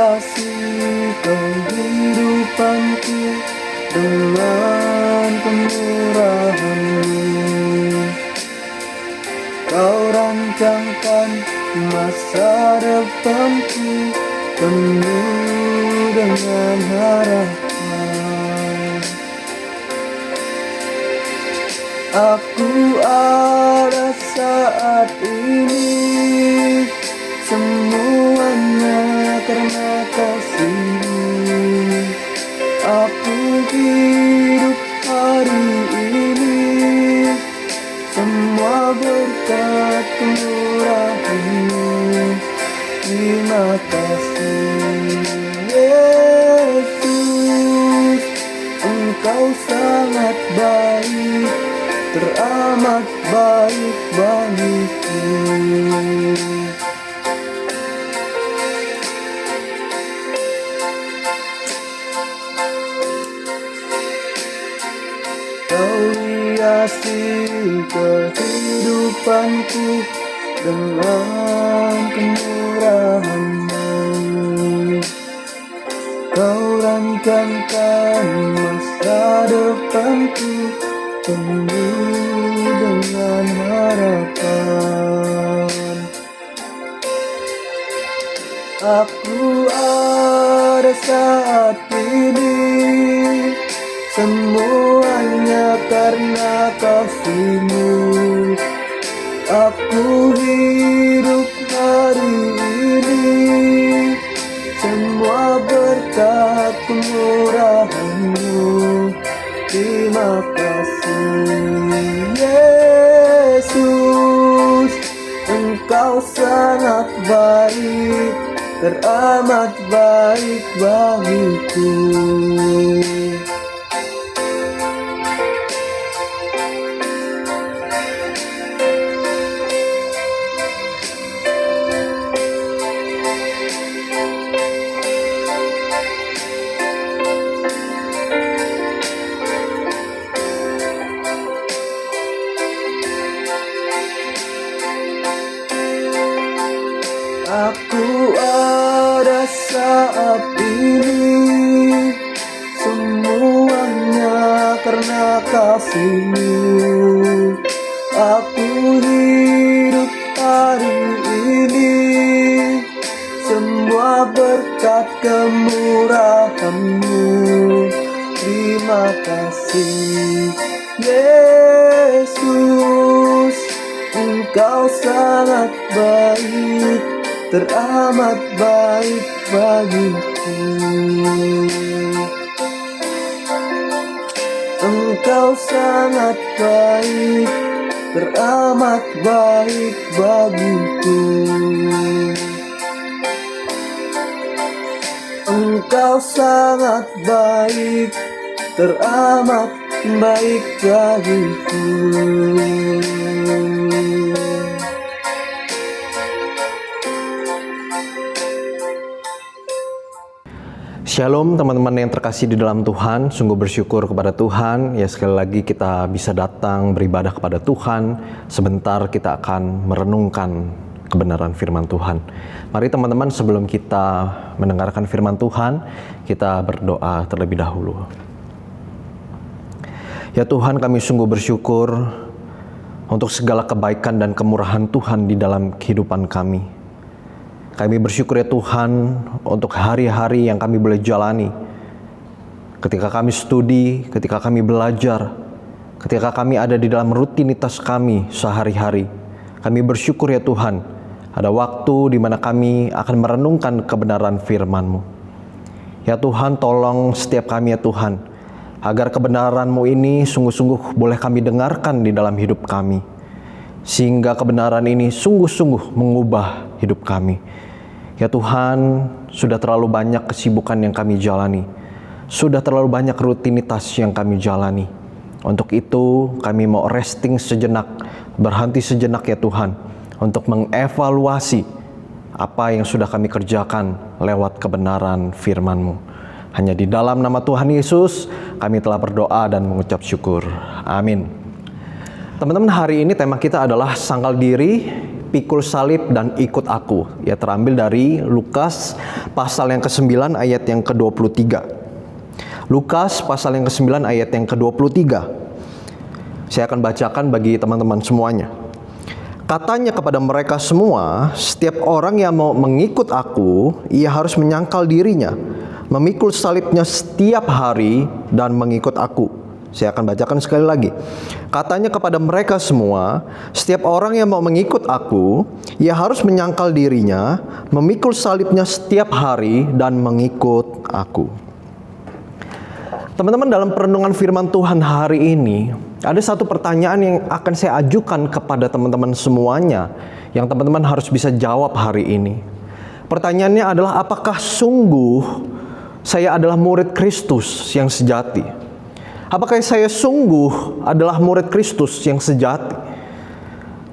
hiasi kehidupanku dengan kemurahan-Mu. Kau rancangkan masa depanku penuh dengan harapan. Aku ada saat ini, semuanya karena kasih-Mu. Aku hidup hari ini, semua berkat kemurahan-Mu. Terima kasih Yesus, Engkau sangat baik, teramat baik bagiku. Kau hiasi kehidupanku dengan kemurahan-Mu. Kau rancangkan masa depanku penuh dengan harapan. Aku ada saat ini, semuanya karena kasih-Mu. Aku hidup hari ini, semua berkat kemurahan-Mu. Terima kasih Yesus, Engkau sangat baik, teramat baik bagiku. Aku ada saat ini, semuanya karena kasih-Mu. Aku hidup hari ini, semua berkat kemurahan-Mu. Terima kasih Yesus, Engkau sangat baik, teramat baik bagiku. Engkau sangat baik, teramat baik bagiku. Engkau sangat baik, teramat baik bagiku. Shalom teman-teman yang terkasih di dalam Tuhan, sungguh bersyukur kepada Tuhan. Ya sekali lagi kita bisa datang beribadah kepada Tuhan. Sebentar kita akan merenungkan kebenaran firman Tuhan. Mari teman-teman sebelum kita mendengarkan firman Tuhan, kita berdoa terlebih dahulu. Ya Tuhan, kami sungguh bersyukur untuk segala kebaikan dan kemurahan Tuhan di dalam kehidupan kami. Kami bersyukur ya Tuhan untuk hari-hari yang kami boleh jalani. Ketika kami studi, ketika kami belajar, ketika kami ada di dalam rutinitas kami sehari-hari. Kami bersyukur ya Tuhan, ada waktu di mana kami akan merenungkan kebenaran firman-Mu. Ya Tuhan, tolong setiap kami ya Tuhan, agar kebenaran-Mu ini sungguh-sungguh boleh kami dengarkan di dalam hidup kami. Sehingga kebenaran ini sungguh-sungguh mengubah hidup kami. Ya Tuhan, sudah terlalu banyak kesibukan yang kami jalani. Sudah terlalu banyak rutinitas yang kami jalani. Untuk itu kami mau resting sejenak, berhenti sejenak ya Tuhan, untuk mengevaluasi apa yang sudah kami kerjakan lewat kebenaran firman-Mu. Hanya di dalam nama Tuhan Yesus kami telah berdoa dan mengucap syukur. Amin. Teman-teman, hari ini tema kita adalah sangkal diri, pikul salib dan ikut aku. Ya, terambil dari Lukas pasal yang ke-9 ayat yang ke-23. Lukas pasal yang ke-9 ayat yang ke-23. Saya akan bacakan bagi teman-teman semuanya. Katanya kepada mereka semua, setiap orang yang mau mengikut aku, ia harus menyangkal dirinya, memikul salibnya setiap hari dan mengikut aku. Saya akan bacakan sekali lagi. Katanya kepada mereka semua, setiap orang yang mau mengikut aku, ia harus menyangkal dirinya, memikul salibnya setiap hari dan mengikut aku. Teman-teman, dalam perenungan firman Tuhan hari ini, ada satu pertanyaan yang akan saya ajukan kepada teman-teman semuanya, yang teman-teman harus bisa jawab hari ini. Pertanyaannya adalah, apakah sungguh saya adalah murid Kristus yang sejati? Apakah saya sungguh adalah murid Kristus yang sejati?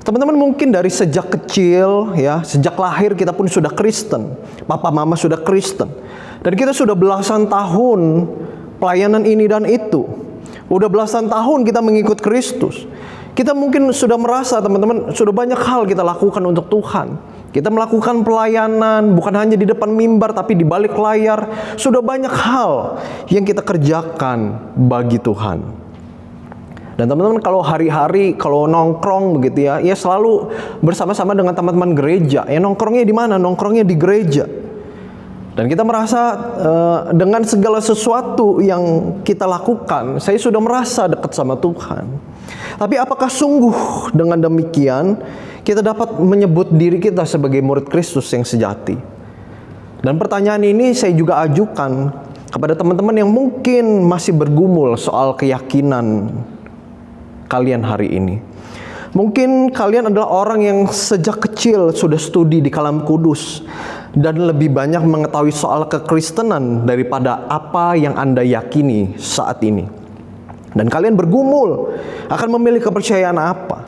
Teman-teman, mungkin dari sejak kecil, ya, sejak lahir kita pun sudah Kristen. Papa mama sudah Kristen. Dan kita sudah belasan tahun pelayanan ini dan itu. Udah belasan tahun kita mengikut Kristus. Kita mungkin sudah merasa, teman-teman, sudah banyak hal kita lakukan untuk Tuhan. Kita melakukan pelayanan bukan hanya di depan mimbar tapi di balik layar. Sudah banyak hal yang kita kerjakan bagi Tuhan. Dan teman-teman, kalau hari-hari kalau nongkrong begitu ya, ya selalu bersama-sama dengan teman-teman gereja. Ya, nongkrongnya di mana? Nongkrongnya di gereja. Dan kita merasa dengan segala sesuatu yang kita lakukan, saya sudah merasa dekat sama Tuhan. Tapi apakah sungguh dengan demikian kita dapat menyebut diri kita sebagai murid Kristus yang sejati? Dan pertanyaan ini saya juga ajukan kepada teman-teman yang mungkin masih bergumul soal keyakinan kalian hari ini. Mungkin kalian adalah orang yang sejak kecil sudah studi di Kalam Kudus dan lebih banyak mengetahui soal kekristenan daripada apa yang Anda yakini saat ini. Dan kalian bergumul akan memilih kepercayaan apa.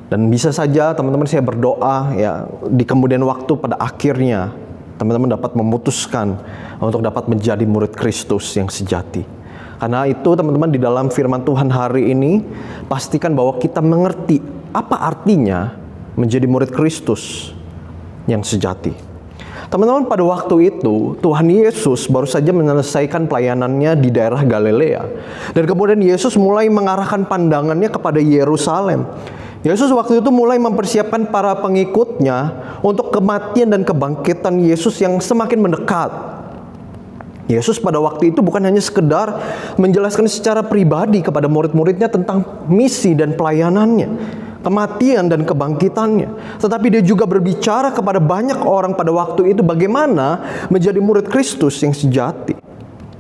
Dan bisa saja teman-teman, saya berdoa ya di kemudian waktu pada akhirnya teman-teman dapat memutuskan untuk dapat menjadi murid Kristus yang sejati. Karena itu teman-teman, di dalam firman Tuhan hari ini pastikan bahwa kita mengerti apa artinya menjadi murid Kristus yang sejati. Teman-teman, pada waktu itu Tuhan Yesus baru saja menyelesaikan pelayanannya di daerah Galilea. Dan kemudian Yesus mulai mengarahkan pandangannya kepada Yerusalem. Yesus waktu itu mulai mempersiapkan para pengikutnya untuk kematian dan kebangkitan Yesus yang semakin mendekat. Yesus pada waktu itu bukan hanya sekedar menjelaskan secara pribadi kepada murid-muridnya tentang misi dan pelayanannya, kematian dan kebangkitannya, tetapi dia juga berbicara kepada banyak orang pada waktu itu bagaimana menjadi murid Kristus yang sejati.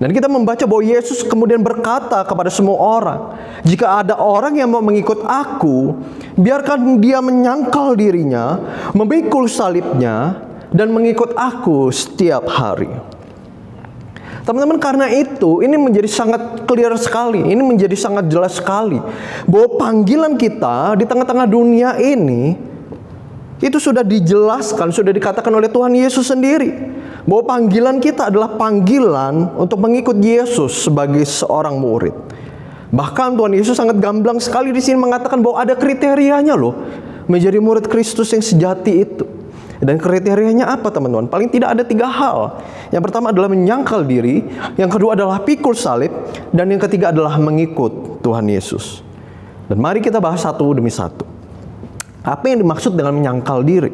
Dan kita membaca bahwa Yesus kemudian berkata kepada semua orang, jika ada orang yang mau mengikut aku, biarkan dia menyangkal dirinya, memikul salibnya, dan mengikut aku setiap hari. Teman-teman, karena itu ini menjadi sangat clear sekali, ini menjadi sangat jelas sekali bahwa panggilan kita di tengah-tengah dunia ini itu sudah dijelaskan, sudah dikatakan oleh Tuhan Yesus sendiri, bahwa panggilan kita adalah panggilan untuk mengikut Yesus sebagai seorang murid. Bahkan Tuhan Yesus sangat gamblang sekali di sini mengatakan bahwa ada kriterianya loh menjadi murid Kristus yang sejati itu. Dan kriterianya apa, teman-teman? Paling tidak ada 3 hal. Yang pertama adalah menyangkal diri, yang kedua adalah pikul salib, dan yang ketiga adalah mengikut Tuhan Yesus. Dan mari kita bahas satu demi satu. Apa yang dimaksud dengan menyangkal diri?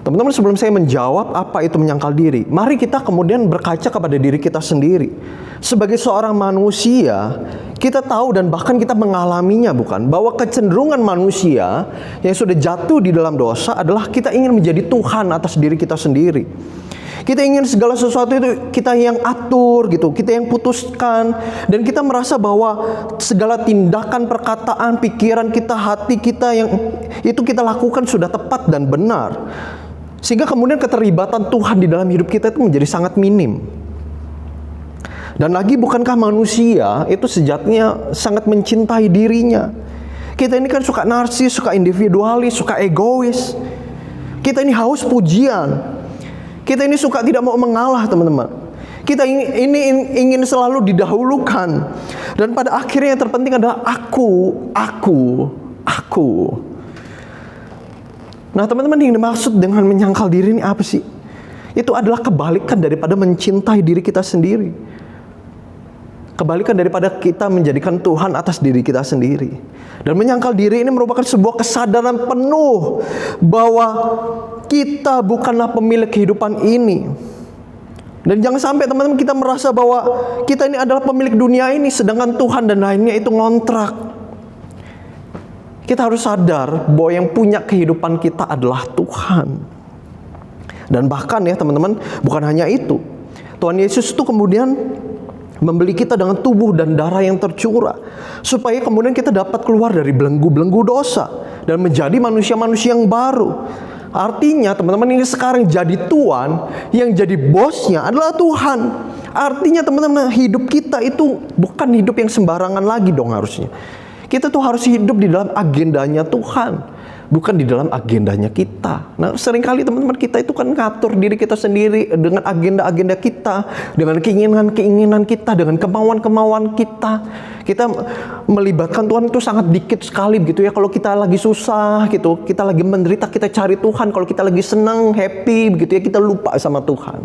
Teman-teman, sebelum saya menjawab apa itu menyangkal diri, mari kita kemudian berkaca kepada diri kita sendiri. Sebagai seorang manusia, kita tahu dan bahkan kita mengalaminya, bukan? Bahwa kecenderungan manusia yang sudah jatuh di dalam dosa adalah kita ingin menjadi Tuhan atas diri kita sendiri. Kita ingin segala sesuatu itu kita yang atur gitu, kita yang putuskan, dan kita merasa bahwa segala tindakan, perkataan, pikiran kita, hati kita yang itu kita lakukan sudah tepat dan benar. Sehingga kemudian keterlibatan Tuhan di dalam hidup kita itu menjadi sangat minim. Dan lagi, bukankah manusia itu sejatinya sangat mencintai dirinya? Kita ini kan suka narsis, suka individualis, suka egois. Kita ini haus pujian. Kita ini suka tidak mau mengalah, teman-teman. Kita ini ingin selalu didahulukan. Dan pada akhirnya yang terpenting adalah aku. Nah teman-teman, yang dimaksud dengan menyangkal diri ini apa sih? Itu adalah kebalikan daripada mencintai diri kita sendiri. Kebalikan daripada kita menjadikan Tuhan atas diri kita sendiri. Dan menyangkal diri ini merupakan sebuah kesadaran penuh bahwa kita bukanlah pemilik kehidupan ini. Dan jangan sampai teman-teman kita merasa bahwa kita ini adalah pemilik dunia ini, sedangkan Tuhan dan lainnya itu ngontrak. Kita harus sadar bahwa yang punya kehidupan kita adalah Tuhan. Dan bahkan ya teman-teman, bukan hanya itu. Tuhan Yesus itu kemudian membeli kita dengan tubuh dan darah yang tercurah, supaya kemudian kita dapat keluar dari belenggu-belenggu dosa dan menjadi manusia-manusia yang baru. Artinya teman-teman, ini sekarang jadi tuan, yang jadi bosnya adalah Tuhan. Artinya teman-teman, hidup kita itu bukan hidup yang sembarangan lagi dong harusnya. Kita tuh harus hidup di dalam agendanya Tuhan, bukan di dalam agendanya kita. Nah, seringkali teman-teman kita itu kan ngatur diri kita sendiri dengan agenda-agenda kita, dengan keinginan-keinginan kita, dengan kemauan-kemauan kita. Kita melibatkan Tuhan itu sangat dikit sekali gitu ya. Kalau kita lagi susah gitu, kita lagi menderita, kita cari Tuhan. Kalau kita lagi senang, happy begitu ya, kita lupa sama Tuhan.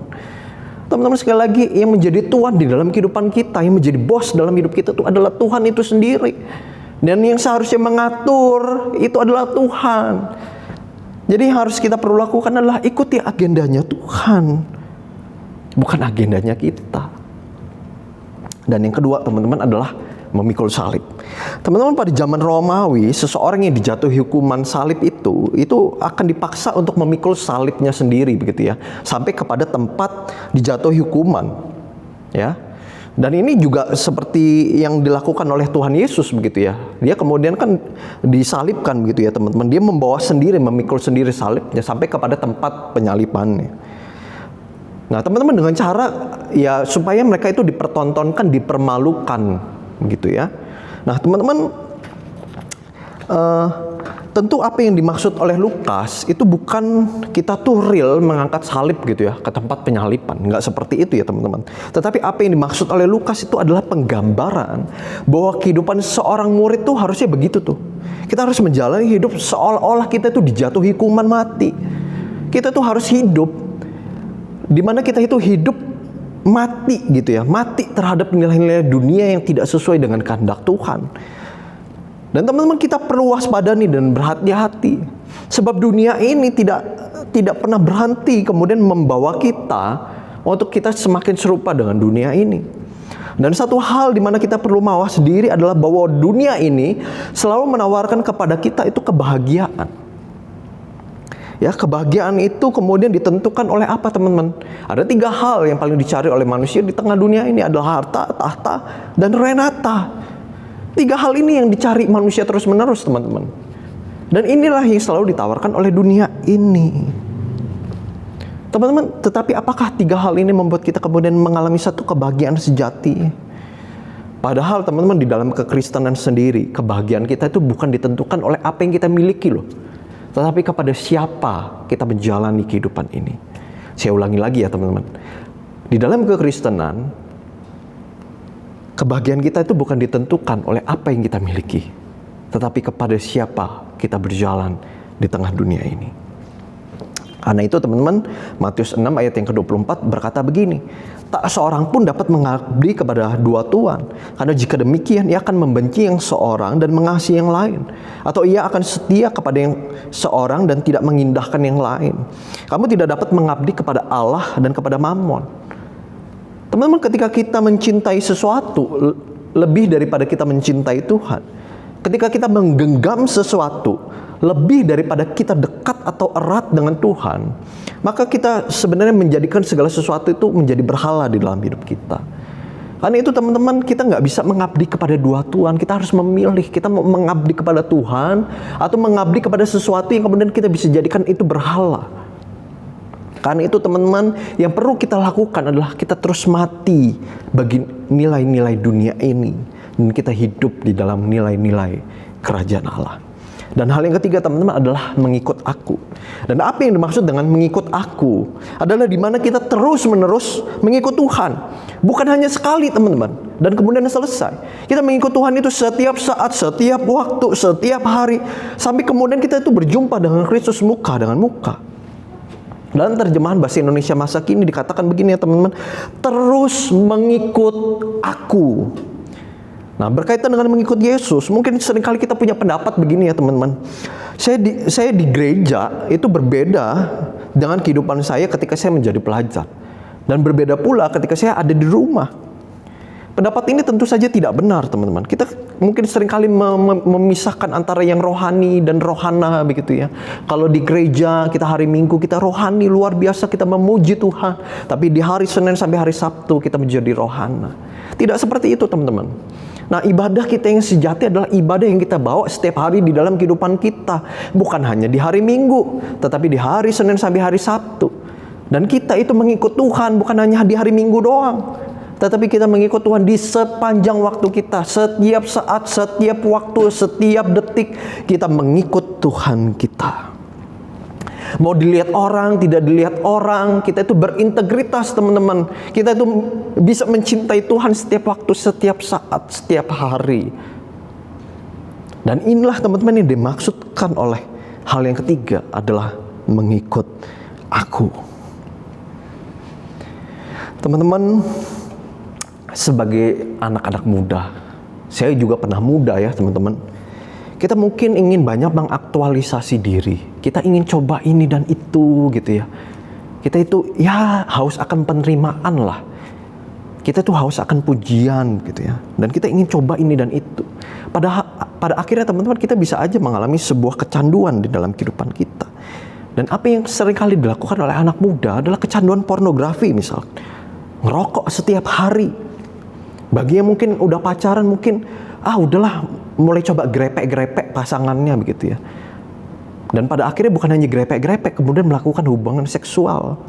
Teman-teman, sekali lagi, yang menjadi Tuhan di dalam kehidupan kita, yang menjadi bos dalam hidup kita itu adalah Tuhan itu sendiri. Dan yang seharusnya mengatur itu adalah Tuhan. Jadi yang harus kita perlu lakukan adalah ikuti agendanya Tuhan, bukan agendanya kita. Dan yang kedua teman-teman adalah memikul salib. Teman-teman, pada zaman Romawi, seseorang yang dijatuhi hukuman salib itu akan dipaksa untuk memikul salibnya sendiri begitu ya, sampai kepada tempat dijatuhi hukuman ya. Dan ini juga seperti yang dilakukan oleh Tuhan Yesus begitu ya. Dia kemudian kan disalibkan begitu ya teman-teman. Dia membawa sendiri, memikul sendiri salibnya sampai kepada tempat penyalibannya. Nah teman-teman, dengan cara ya supaya mereka itu dipertontonkan, dipermalukan begitu ya. Nah teman-teman, tentu apa yang dimaksud oleh Lukas itu bukan kita tuh real mengangkat salib gitu ya ke tempat penyaliban, nggak seperti itu ya teman-teman. Tetapi apa yang dimaksud oleh Lukas itu adalah penggambaran bahwa kehidupan seorang murid tuh harusnya begitu tuh. Kita harus menjalani hidup seolah-olah kita tuh dijatuhi hukuman mati. Kita tuh harus hidup di mana kita itu hidup mati gitu ya, mati terhadap nilai-nilai dunia yang tidak sesuai dengan kehendak Tuhan. Dan teman-teman, kita perlu waspada nih dan berhati-hati. Sebab dunia ini tidak pernah berhenti kemudian membawa kita untuk kita semakin serupa dengan dunia ini. Dan satu hal di mana kita perlu mawas diri adalah bahwa dunia ini selalu menawarkan kepada kita itu kebahagiaan. Ya, kebahagiaan itu kemudian ditentukan oleh apa teman-teman? Ada 3 hal yang paling dicari oleh manusia di tengah dunia ini adalah harta, tahta, dan renata. 3 hal ini yang dicari manusia terus-menerus teman-teman. Dan inilah yang selalu ditawarkan oleh dunia ini. Teman-teman, tetapi apakah 3 hal ini membuat kita kemudian mengalami satu kebahagiaan sejati? Padahal teman-teman, di dalam kekristenan sendiri, kebahagiaan kita itu bukan ditentukan oleh apa yang kita miliki loh, tetapi kepada siapa kita menjalani kehidupan ini. Saya ulangi lagi ya teman-teman. Di dalam kekristenan, kebahagiaan kita itu bukan ditentukan oleh apa yang kita miliki, tetapi kepada siapa kita berjalan di tengah dunia ini. Karena itu teman-teman, Matius 6 ayat yang ke-24 berkata begini, tak seorang pun dapat mengabdi kepada 2 tuan, karena jika demikian ia akan membenci yang seorang dan mengasihi yang lain, atau ia akan setia kepada yang seorang dan tidak mengindahkan yang lain. Kamu tidak dapat mengabdi kepada Allah dan kepada Mammon. Teman-teman, ketika kita mencintai sesuatu lebih daripada kita mencintai Tuhan, ketika kita menggenggam sesuatu lebih daripada kita dekat atau erat dengan Tuhan, maka kita sebenarnya menjadikan segala sesuatu itu menjadi berhala di dalam hidup kita. Karena itu teman-teman, kita nggak bisa mengabdi kepada 2 tuan. Kita harus memilih, kita mau mengabdi kepada Tuhan atau mengabdi kepada sesuatu yang kemudian kita bisa jadikan itu berhala. Karena itu teman-teman, yang perlu kita lakukan adalah kita terus mati bagi nilai-nilai dunia ini, dan kita hidup di dalam nilai-nilai kerajaan Allah. Dan hal yang ketiga teman-teman adalah mengikut aku. Dan apa yang dimaksud dengan mengikut aku adalah di mana kita terus-menerus mengikut Tuhan. Bukan hanya sekali teman-teman dan kemudian selesai. Kita mengikut Tuhan itu setiap saat, setiap waktu, setiap hari, sampai kemudian kita itu berjumpa dengan Kristus muka dengan muka. Dalam terjemahan bahasa Indonesia masa kini dikatakan begini ya teman-teman, terus mengikut aku. Nah, berkaitan dengan mengikut Yesus, mungkin seringkali kita punya pendapat begini ya teman-teman. Saya di gereja itu berbeda dengan kehidupan saya ketika saya menjadi pelajar. Dan berbeda pula ketika saya ada di rumah. Pendapat ini tentu saja tidak benar teman-teman. Kita mungkin seringkali memisahkan antara yang rohani dan rohana begitu ya. Kalau di gereja kita hari Minggu kita rohani luar biasa, kita memuji Tuhan. Tapi di hari Senin sampai hari Sabtu kita menjadi rohana. Tidak seperti itu teman-teman. Nah, ibadah kita yang sejati adalah ibadah yang kita bawa setiap hari di dalam kehidupan kita. Bukan hanya di hari Minggu, tetapi di hari Senin sampai hari Sabtu. Dan kita itu mengikut Tuhan bukan hanya di hari Minggu doang, tetapi kita mengikut Tuhan di sepanjang waktu kita. Setiap saat, setiap waktu, setiap detik kita mengikut Tuhan kita. Mau dilihat orang, tidak dilihat orang, kita itu berintegritas teman-teman. Kita itu bisa mencintai Tuhan setiap waktu, setiap saat, setiap hari. Dan inilah teman-teman yang dimaksudkan oleh hal yang ketiga adalah mengikut aku. Teman-teman, sebagai anak-anak muda, saya juga pernah muda ya teman-teman. Kita mungkin ingin banyak mengaktualisasi diri. Kita ingin coba ini dan itu gitu ya. Kita itu ya haus akan penerimaan lah. Kita tuh haus akan pujian gitu ya. Dan kita ingin coba ini dan itu. Pada akhirnya teman-teman kita bisa aja mengalami sebuah kecanduan di dalam kehidupan kita. Dan apa yang seringkali dilakukan oleh anak muda adalah kecanduan pornografi misalnya. Ngerokok setiap hari. Bagi yang mungkin udah pacaran mungkin udahlah mulai coba grepek-grepek pasangannya begitu ya. Dan pada akhirnya bukan hanya grepek-grepek, kemudian melakukan hubungan seksual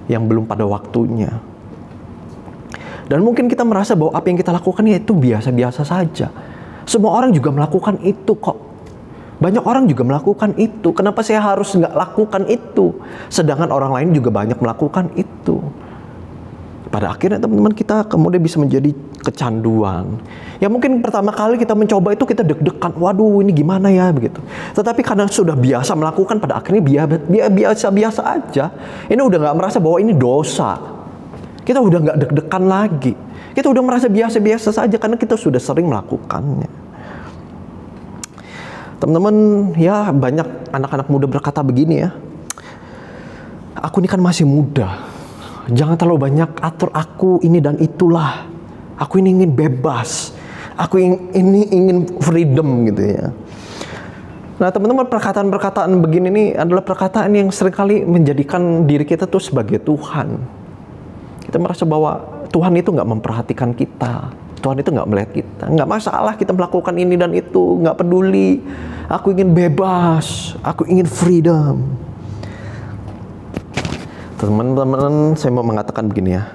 yang belum pada waktunya. Dan mungkin kita merasa bahwa apa yang kita lakukan ya itu biasa-biasa saja. Semua orang juga melakukan itu kok. Banyak orang juga melakukan itu. Kenapa saya harus nggak lakukan itu? Sedangkan orang lain juga banyak melakukan itu. Pada akhirnya teman-teman kita kemudian bisa menjadi kecanduan. Ya mungkin pertama kali kita mencoba itu kita deg-degan, waduh ini gimana ya begitu. Tetapi karena sudah biasa melakukan, pada akhirnya biasa-biasa aja. Ini udah nggak merasa bahwa ini dosa. Kita udah nggak deg-degan lagi. Kita udah merasa biasa-biasa saja karena kita sudah sering melakukannya. Teman-teman, ya banyak anak-anak muda berkata begini ya. Aku ini kan masih muda. Jangan terlalu banyak atur aku ini dan itulah. Aku ini ingin bebas. Aku ingin freedom gitu ya. Nah teman-teman, perkataan-perkataan begini ini adalah perkataan yang seringkali menjadikan diri kita tuh sebagai Tuhan. Kita merasa bahwa Tuhan itu nggak memperhatikan kita. Tuhan itu nggak melihat kita. Nggak masalah kita melakukan ini dan itu. Nggak peduli. Aku ingin bebas. Aku ingin freedom. Teman-teman, saya mau mengatakan begini ya.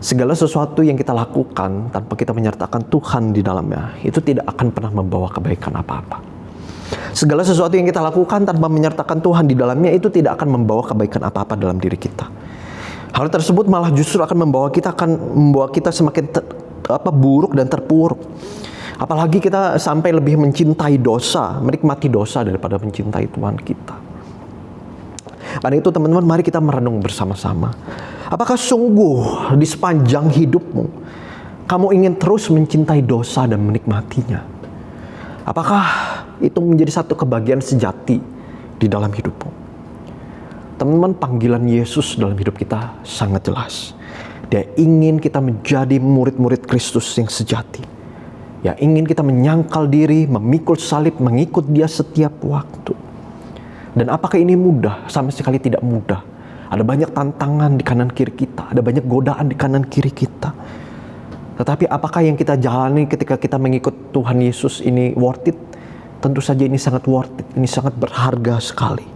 Segala sesuatu yang kita lakukan tanpa kita menyertakan Tuhan di dalamnya, itu tidak akan pernah membawa kebaikan apa-apa. Segala sesuatu yang kita lakukan tanpa menyertakan Tuhan di dalamnya, itu tidak akan membawa kebaikan apa-apa dalam diri kita. Hal tersebut malah justru akan membawa kita semakin buruk dan terpuruk. Apalagi kita sampai lebih mencintai dosa, menikmati dosa daripada mencintai Tuhan kita. Karena itu teman-teman, mari kita merenung bersama-sama. Apakah sungguh di sepanjang hidupmu kamu ingin terus mencintai dosa dan menikmatinya? Apakah itu menjadi satu kebahagiaan sejati di dalam hidupmu? Teman-teman, panggilan Yesus dalam hidup kita sangat jelas. Dia ingin kita menjadi murid-murid Kristus yang sejati. Yang ingin kita menyangkal diri, memikul salib, mengikut Dia setiap waktu. Dan apakah ini mudah? Sama sekali tidak mudah. Ada banyak tantangan di kanan kiri kita. Ada banyak godaan di kanan kiri kita. Tetapi apakah yang kita jalani ketika kita mengikut Tuhan Yesus ini worth it? Tentu saja ini sangat worth it. Ini sangat berharga sekali.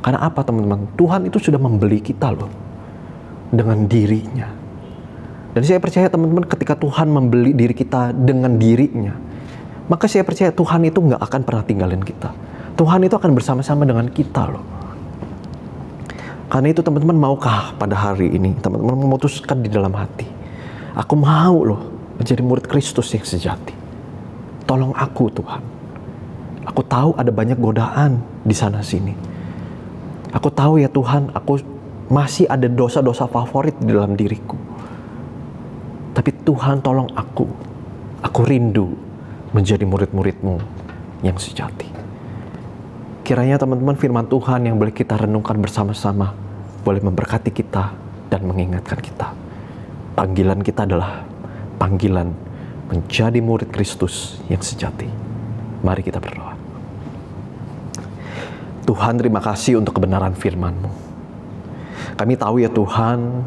Karena apa teman-teman? Tuhan itu sudah membeli kita loh. Dengan dirinya. Dan saya percaya teman-teman, ketika Tuhan membeli diri kita dengan dirinya, maka saya percaya Tuhan itu nggak akan pernah tinggalin kita. Tuhan itu akan bersama-sama dengan kita loh. Karena itu teman-teman, maukah pada hari ini teman-teman memutuskan di dalam hati, aku mau loh menjadi murid Kristus yang sejati. Tolong aku Tuhan. Aku tahu ada banyak godaan di sana sini. Aku tahu ya Tuhan, aku masih ada dosa-dosa favorit di dalam diriku. Tapi Tuhan tolong aku rindu menjadi murid-murid-Mu yang sejati. Kiranya teman-teman firman Tuhan yang boleh kita renungkan bersama-sama boleh memberkati kita dan mengingatkan kita. Panggilan kita adalah panggilan menjadi murid Kristus yang sejati. Mari kita berdoa. Tuhan, terima kasih untuk kebenaran firman-Mu. Kami tahu ya Tuhan,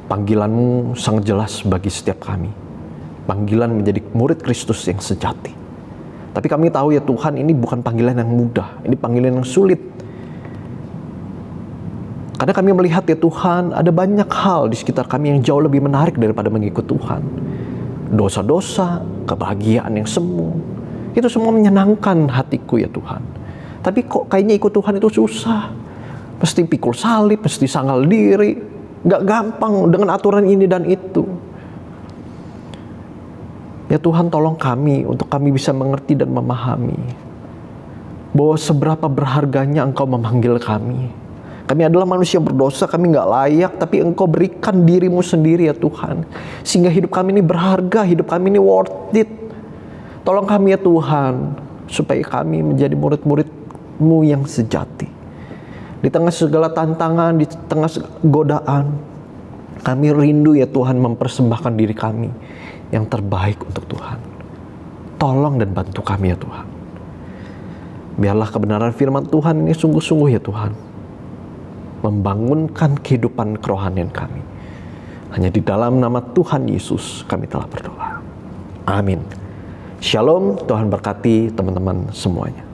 panggilan-Mu sangat jelas bagi setiap kami. Panggilan menjadi murid Kristus yang sejati. Tapi kami tahu ya Tuhan, ini bukan panggilan yang mudah. Ini panggilan yang sulit. Karena kami melihat ya Tuhan, ada banyak hal di sekitar kami yang jauh lebih menarik daripada mengikut Tuhan. Dosa-dosa, kebahagiaan yang semu, itu semua menyenangkan hatiku ya Tuhan. Tapi kok kayaknya ikut Tuhan itu susah. Mesti pikul salib, mesti sanggal diri. Gak gampang dengan aturan ini dan itu. Ya Tuhan, tolong kami untuk kami bisa mengerti dan memahami bahwa seberapa berharganya Engkau memanggil kami. Kami adalah manusia berdosa, kami gak layak, tapi Engkau berikan diri-Mu sendiri ya Tuhan. Sehingga hidup kami ini berharga, hidup kami ini worth it. Tolong kami ya Tuhan, supaya kami menjadi murid-murid-Mu yang sejati. Di tengah segala tantangan, di tengah godaan, kami rindu ya Tuhan mempersembahkan diri kami yang terbaik untuk Tuhan. Tolong dan bantu kami ya Tuhan. Biarlah kebenaran firman Tuhan ini sungguh-sungguh ya Tuhan, membangunkan kehidupan kerohanian kami. Hanya di dalam nama Tuhan Yesus kami telah berdoa. Amin. Shalom, Tuhan berkati teman-teman semuanya.